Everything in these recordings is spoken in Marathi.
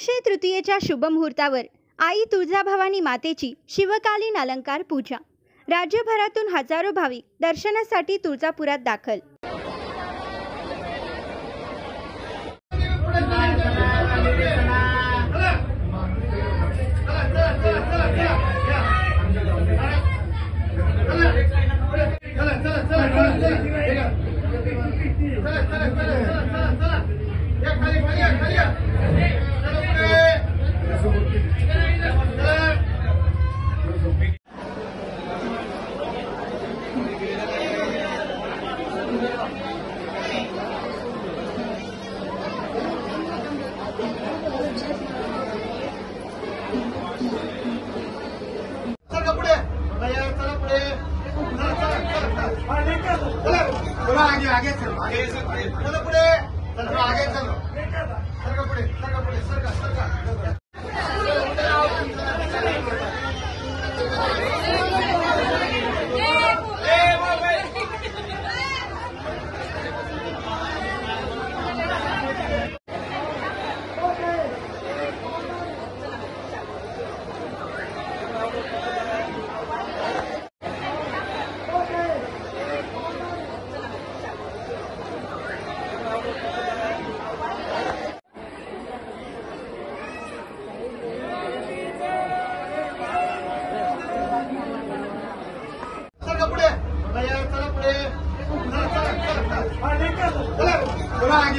अक्षय तृतीयेच्या शुभ मुहूर्तावर आई तुळजाभवानी मातेची शिवकालीन अलंकार पूजा। राज्यभरातून हजारो भाविक दर्शनासाठी तुळजापुरात दाखल। आगे चलो, आगे चलो, पुढे चलो, आगे चलो, सरका पुढे, सरका पुढे, सरका सरका।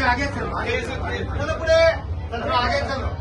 आगे चलो, आगे चलो, पुढे चलो, आगे चलो।